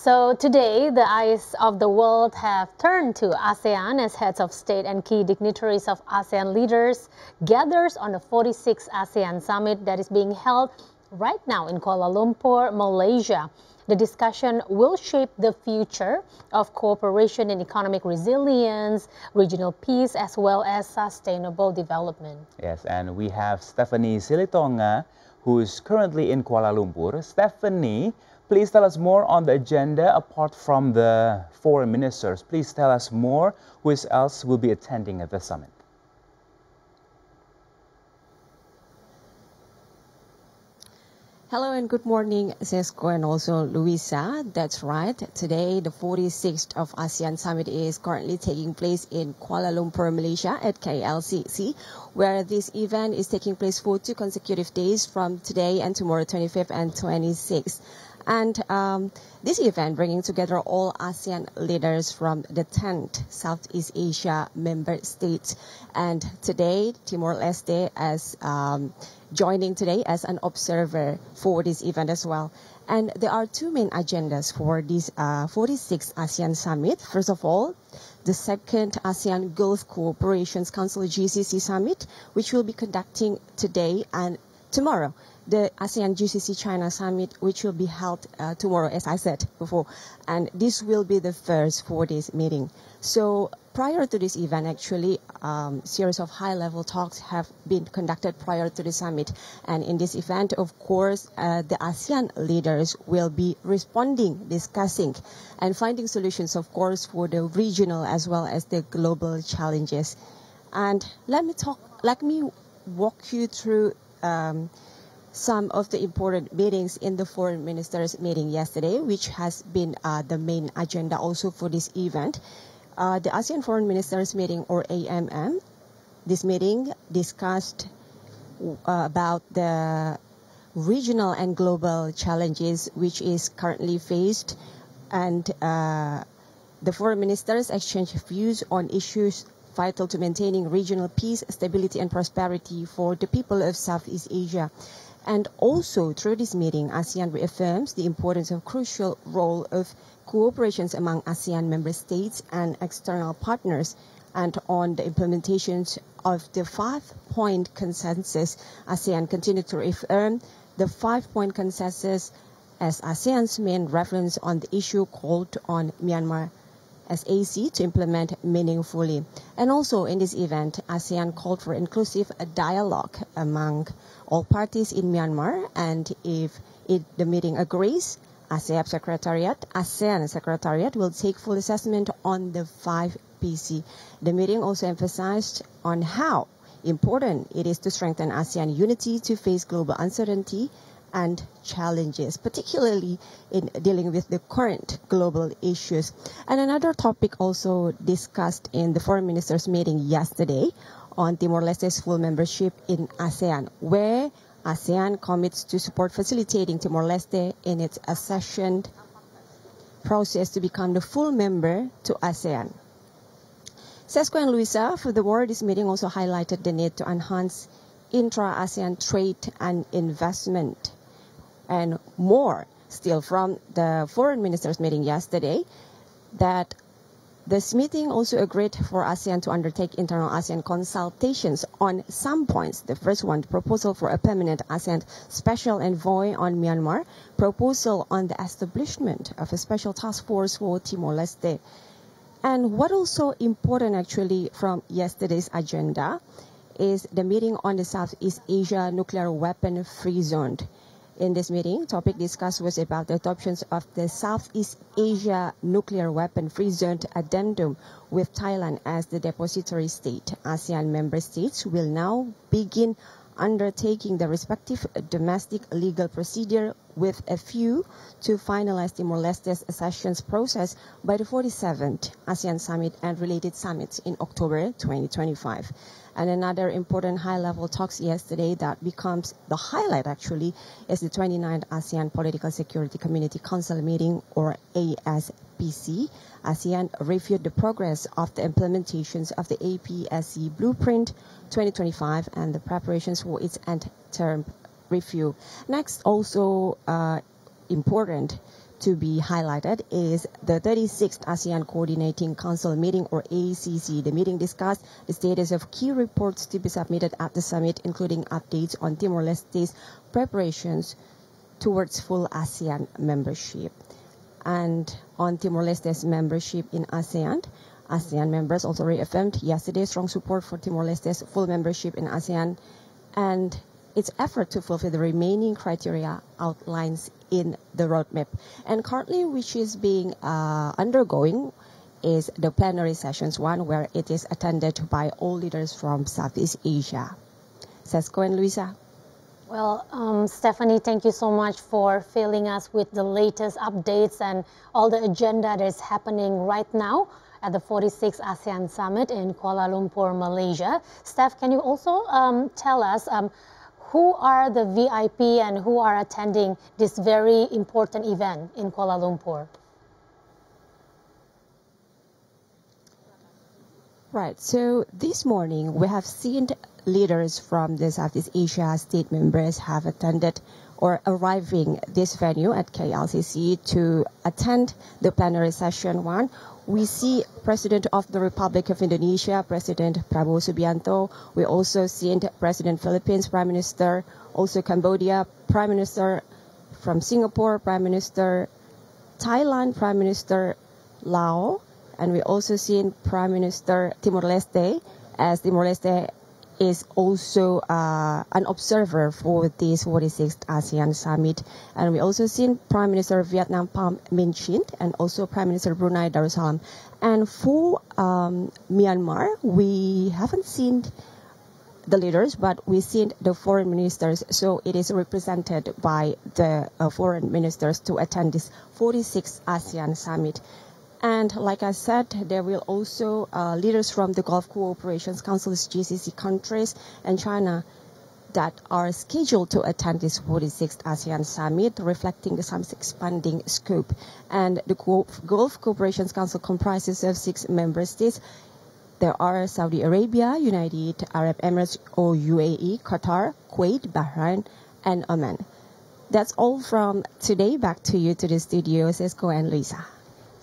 So today, the eyes of the world have turned to ASEAN as heads of state and key dignitaries of ASEAN leaders gathers on the 46th ASEAN Summit that is being held right now in Kuala Lumpur, Malaysia. The discussion will shape the future of cooperation in economic resilience, regional peace, as well as sustainable development. Yes, and we have Stephanie Silitonga, who is currently in Kuala Lumpur. Stephanie, please tell us more on the agenda apart from the foreign ministers. Please tell us more who else will be attending at the summit. Hello and good morning, Sesko and also Luisa. That's right. Today, the 46th of ASEAN Summit is currently taking place in Kuala Lumpur, Malaysia at KLCC, where this event is taking place for 2 consecutive days from today and tomorrow, 25th and 26th. And this event bringing together all ASEAN leaders from the 10th Southeast Asia member states. And today, Timor-Leste as joining today as an observer for this event as well. And there are 2 main agendas for this 46th ASEAN Summit. First of all, the 2nd ASEAN Gulf Cooperation Council GCC Summit, which will be conducting today and tomorrow. The ASEAN GCC China Summit, which will be held tomorrow, as I said before. And this will be the first for this meeting. So prior to this event, actually, series of high-level talks have been conducted prior to the summit. And in this event, of course, the ASEAN leaders will be responding, discussing, and finding solutions, of course, for the regional as well as the global challenges. And let me walk you through some of the important meetings in the foreign ministers meeting yesterday, which has been the main agenda also for this event. The ASEAN Foreign Ministers meeting, or AMM, this meeting discussed about the regional and global challenges which is currently faced, and the foreign ministers exchanged views on issues vital to maintaining regional peace, stability and prosperity for the people of Southeast Asia. And also through this meeting, ASEAN reaffirms the importance of crucial role of cooperations among ASEAN member states and external partners, and on the implementations of the 5-point consensus. ASEAN continued to reaffirm the 5-point consensus as ASEAN's main reference on the issue called on Myanmar SAC to implement meaningfully. And also in this event, ASEAN called for inclusive dialogue among all parties in Myanmar, and if the meeting agrees, ASEAN Secretariat will take full assessment on the 5 PC. The meeting also emphasized on how important it is to strengthen ASEAN unity to face global uncertainty and challenges, particularly in dealing with the current global issues. And another topic also discussed in the foreign ministers meeting yesterday on Timor-Leste's full membership in ASEAN, where ASEAN commits to support facilitating Timor-Leste in its accession process to become the full member to ASEAN. Sesko and Luisa, furthermore, this meeting also highlighted the need to enhance intra-ASEAN trade and investment. And more still from the foreign ministers meeting yesterday, that this meeting also agreed for ASEAN to undertake internal ASEAN consultations on some points. The first one, the proposal for a permanent ASEAN special envoy on Myanmar, proposal on the establishment of a special task force for Timor-Leste. And what also important actually from yesterday's agenda is the meeting on the Southeast Asia nuclear weapon free zone. In this meeting, topic discussed was about the adoption of the Southeast Asia nuclear weapon free zone addendum with Thailand as the depository state. ASEAN member states will now begin undertaking the respective domestic legal procedure with a view to finalize Timor-Leste's accession process by the 47th ASEAN Summit and related summits in October 2025. And another important high-level talks yesterday that becomes the highlight actually is the 29th ASEAN Political Security Community Council meeting, or ASPC. ASEAN reviewed the progress of the implementations of the APSC Blueprint 2025 and the preparations for its end-term review. Next, also important, to be highlighted is the 36th ASEAN Coordinating Council meeting, or ACC. The meeting discussed the status of key reports to be submitted at the summit, including updates on Timor-Leste's preparations towards full ASEAN membership. And on Timor-Leste's membership in ASEAN, ASEAN members also reaffirmed yesterday strong support for Timor-Leste's full membership in ASEAN and its effort to fulfill the remaining criteria outlines in the roadmap. And currently, which is being undergoing, is the plenary sessions one, where it is attended by all leaders from Southeast Asia. Sesko and Luisa. Well, Stephanie, thank you so much for filling us with the latest updates and all the agenda that is happening right now at the 46th ASEAN Summit in Kuala Lumpur, Malaysia. Steph, can you also tell us who are the VIP and who are attending this very important event in Kuala Lumpur? Right, so this morning we have seen leaders from the Southeast Asia state members have attended or arriving this venue at KLCC to attend the plenary session one. We see President of the Republic of Indonesia, President Prabowo Subianto. We also see President Philippines, Prime Minister, also Cambodia, Prime Minister from Singapore, Prime Minister Thailand, Prime Minister Laos, and we also see Prime Minister Timor-Leste, as Timor-Leste is also an observer for this 46th ASEAN Summit. And we also seen Prime Minister of Vietnam, Pham Minh Chinh, and also Prime Minister Brunei Darussalam. And for Myanmar, we haven't seen the leaders, but we've seen the foreign ministers. So it is represented by the foreign ministers to attend this 46th ASEAN Summit. And like I said, there will also leaders from the Gulf Cooperation Council's GCC countries and China that are scheduled to attend this 46th ASEAN Summit, reflecting the summit's expanding scope. And the Gulf Cooperation Council comprises of 6 member states. There are Saudi Arabia, United Arab Emirates or UAE, Qatar, Kuwait, Bahrain, and Oman. That's all from today. Back to you to the studio, Sesko and Lisa.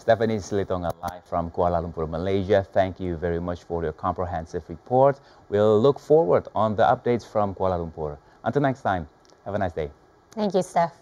Stephanie Silitonga live from Kuala Lumpur, Malaysia. Thank you very much for your comprehensive report. We'll look forward on the updates from Kuala Lumpur. Until next time, have a nice day. Thank you, Steph.